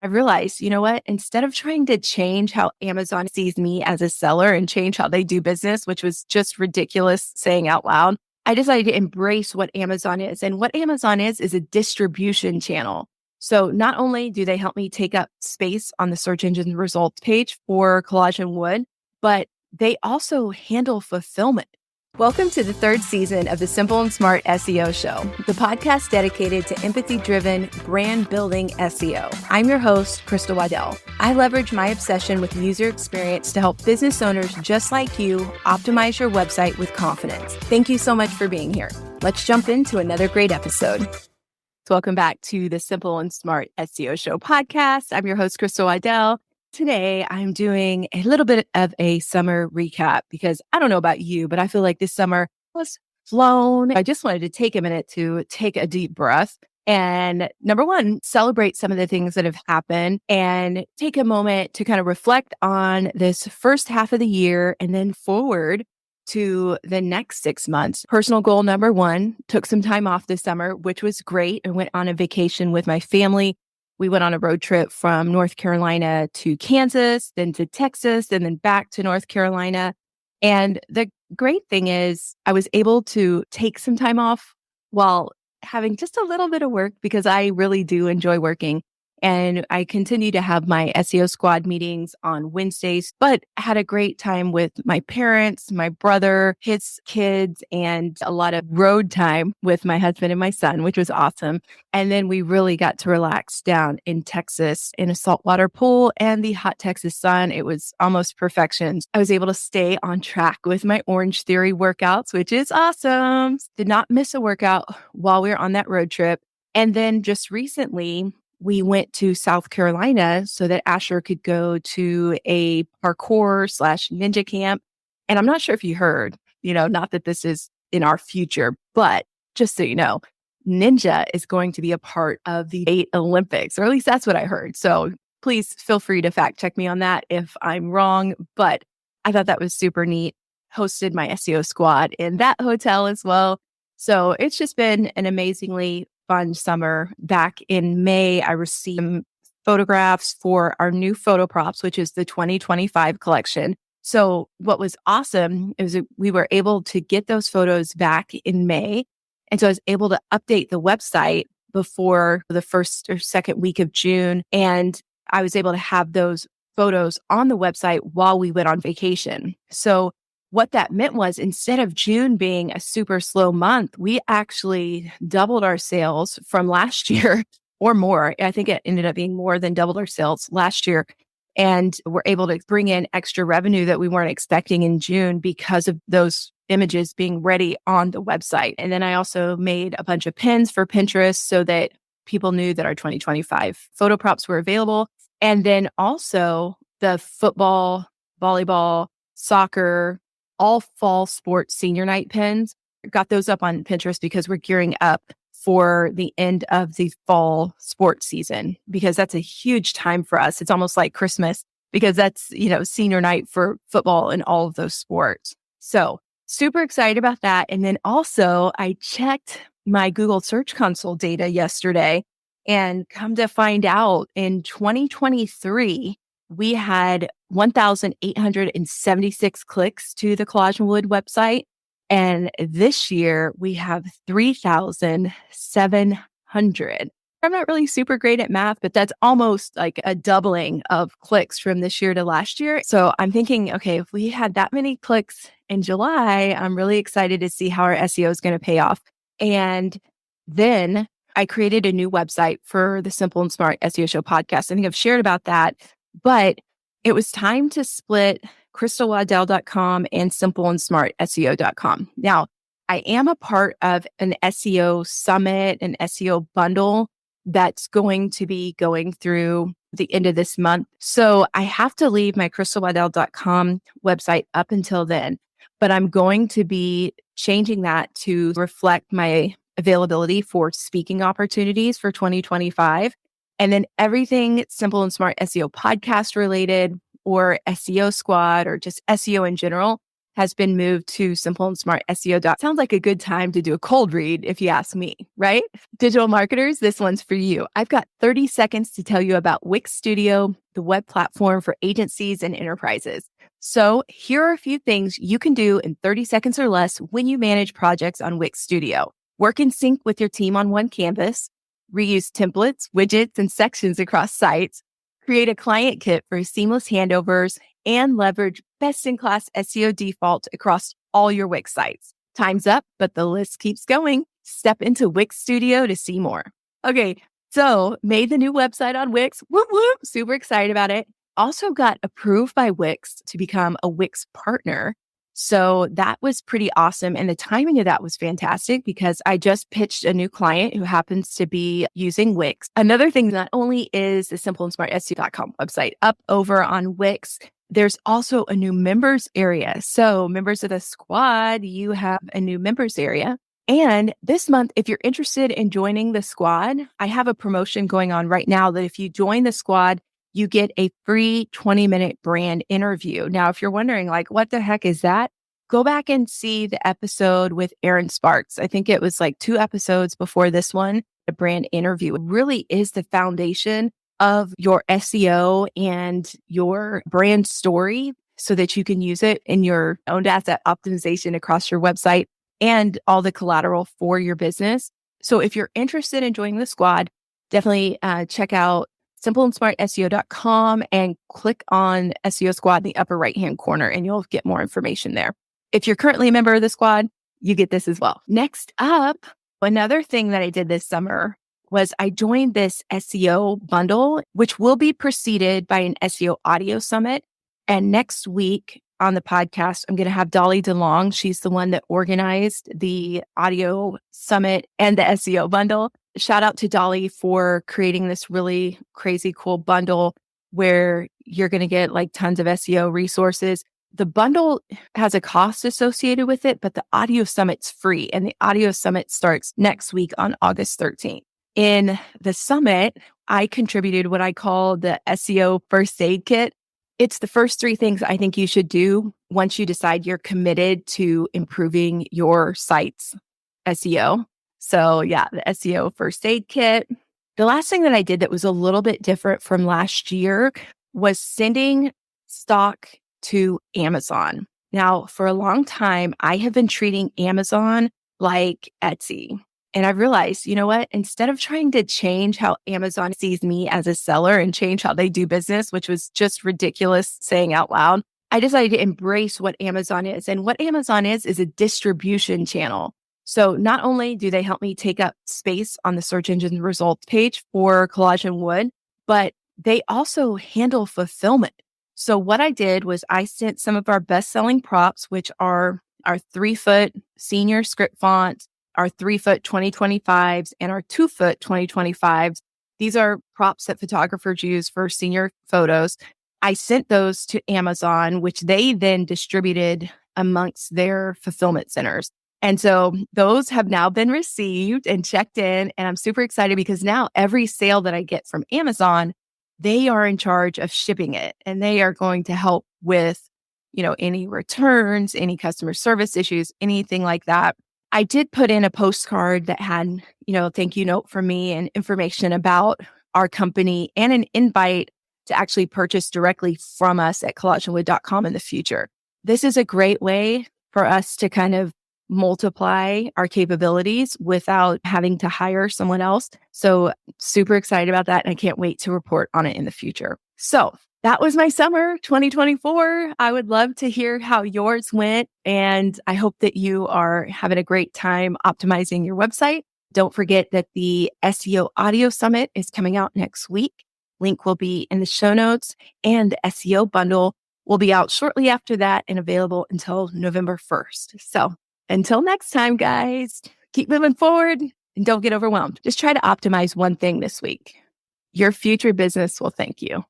I realized, you know what? Instead of trying to change how Amazon sees me as a seller and change how they do business, which was just ridiculous saying out loud, I decided to embrace what Amazon is. And what Amazon is a distribution channel. So not only do they help me take up space on the search engine results page for collage and wood, but they also handle fulfillment. Welcome to the third season of the Simple and Smart SEO Show, the podcast dedicated to empathy-driven, brand-building SEO. I'm your host, Crystal Waddell. I leverage my obsession with user experience to help business owners just like you optimize your website with confidence. Thank you so much for being here. Let's jump into another great episode. Welcome back to the Simple and Smart SEO Show podcast. I'm your host, Crystal Waddell. Today, I'm doing a little bit of a summer recap because I don't know about you, but I feel like this summer was flown. I just wanted to take a minute to take a deep breath and number one, celebrate some of the things that have happened and take a moment to kind of reflect on this first half of the year and then forward to the next 6 months. Personal goal number one, took some time off this summer, which was great. I went on a vacation with my family. We went on a road trip from North Carolina to Kansas, then to Texas, and then back to North Carolina. And the great thing is I was able to take some time off while having just a little bit of work because I really do enjoy working. And I continue to have my SEO squad meetings on Wednesdays, but had a great time with my parents, my brother, his kids, and a lot of road time with my husband and my son, which was awesome. And then we really got to relax down in Texas in a saltwater pool and the hot Texas sun. It was almost perfection. I was able to stay on track with my Orange Theory workouts, which is awesome. Did not miss a workout while we were on that road trip. And then just recently, we went to South Carolina so that Asher could go to a parkour/ninja camp. And I'm not sure if you heard, not that this is in our future, but just so you know, ninja is going to be a part of the 8 Olympics, or at least that's what I heard. So please feel free to fact check me on that if I'm wrong. But I thought that was super neat. Hosted my SEO squad in that hotel as well. So it's just been an amazingly fun summer. Back in May, I received photographs for our new photo props, which is the 2025 collection. So what was awesome is we were able to get those photos back in May. And so I was able to update the website before the first or second week of June. And I was able to have those photos on the website while we went on vacation. So what that meant was instead of June being a super slow month, we actually doubled our sales from last year or more. I think it ended up being more than doubled our sales last year. And we're able to bring in extra revenue that we weren't expecting in June because of those images being ready on the website. And then I also made a bunch of pins for Pinterest so that people knew that our 2025 photo props were available. And then also the football, volleyball, soccer, all fall sports senior night pins. Got those up on Pinterest because we're gearing up for the end of the fall sports season because that's a huge time for us. It's almost like Christmas because that's, senior night for football and all of those sports. So super excited about that. And then also I checked my Google Search Console data yesterday and come to find out in 2023, we had 1,876 clicks to the Collage and Wood website. And this year we have 3,700. I'm not really super great at math, but that's almost like a doubling of clicks from this year to last year. So I'm thinking, okay, if we had that many clicks in July, I'm really excited to see how our SEO is going to pay off. And then I created a new website for the Simple and Smart SEO Show podcast. I think I've shared about that. But it was time to split crystalwaddell.com and simpleandsmartseo.com. Now, I am a part of an SEO summit, an SEO bundle that's going to be going through the end of this month. So I have to leave my crystalwaddell.com website up until then. But I'm going to be changing that to reflect my availability for speaking opportunities for 2025. And then everything Simple and Smart SEO podcast related or SEO squad or just SEO in general has been moved to simple and smart SEO. Sounds like a good time to do a cold read if you ask me, right? Digital marketers, this one's for you. I've got 30 seconds to tell you about Wix Studio, the web platform for agencies and enterprises. So here are a few things you can do in 30 seconds or less when you manage projects on Wix Studio. Work in sync with your team on one canvas, reuse templates, widgets, and sections across sites, create a client kit for seamless handovers, and leverage best-in-class SEO default across all your Wix sites. Time's up, but the list keeps going. Step into Wix Studio to see more. Okay, so made the new website on Wix. Whoop, whoop. Super excited about it. Also got approved by Wix to become a Wix partner. So that was pretty awesome. And the timing of that was fantastic because I just pitched a new client who happens to be using Wix. Another thing, not only is the simpleandsmartseo.com website up over on Wix, there's also a new members area. So members of the squad, you have a new members area. And this month, if you're interested in joining the squad, I have a promotion going on right now that if you join the squad, you get a free 20-minute brand interview. Now, if you're wondering, like, what the heck is that? Go back and see the episode with Aaron Sparks. I think it was like 2 episodes before this one. The brand interview really is the foundation of your SEO and your brand story so that you can use it in your own asset optimization across your website and all the collateral for your business. So if you're interested in joining the squad, definitely check out simpleandsmartseo.com and click on SEO Squad in the upper right-hand corner and you'll get more information there. If you're currently a member of the squad, you get this as well. Next up, another thing that I did this summer was I joined this SEO bundle, which will be preceded by an SEO audio summit. And next week on the podcast, I'm going to have Dolly DeLong. She's the one that organized the audio summit and the SEO bundle. Shout out to Dolly for creating this really crazy cool bundle where you're going to get like tons of SEO resources. The bundle has a cost associated with it, but the audio summit's free. And the audio summit starts next week on August 13th. In the summit, I contributed what I call the SEO first aid kit. It's the first 3 things I think you should do once you decide you're committed to improving your site's SEO. So yeah, the SEO first aid kit. The last thing that I did that was a little bit different from last year was sending stock to Amazon. Now, for a long time, I have been treating Amazon like Etsy. And I've realized, you know what? Instead of trying to change how Amazon sees me as a seller and change how they do business, which was just ridiculous saying out loud, I decided to embrace what Amazon is. And what Amazon is a distribution channel. So not only do they help me take up space on the search engine results page for collage and wood, but they also handle fulfillment. So what I did was I sent some of our best-selling props, which are our 3-foot senior script font, our 3-foot 2025s, and our 2-foot 2025s. These are props that photographers use for senior photos. I sent those to Amazon, which they then distributed amongst their fulfillment centers. And so those have now been received and checked in. And I'm super excited because now every sale that I get from Amazon, they are in charge of shipping it. And they are going to help with, any returns, any customer service issues, anything like that. I did put in a postcard that had, a thank you note from me and information about our company and an invite to actually purchase directly from us at collageandwood.com in the future. This is a great way for us to kind of multiply our capabilities without having to hire someone else. So super excited about that. And I can't wait to report on it in the future. So that was my summer 2024. I would love to hear how yours went. And I hope that you are having a great time optimizing your website. Don't forget that the SEO Audio Summit is coming out next week. Link will be in the show notes, and the SEO bundle will be out shortly after that and available until November 1st. So until next time, guys, keep moving forward and don't get overwhelmed. Just try to optimize one thing this week. Your future business will thank you.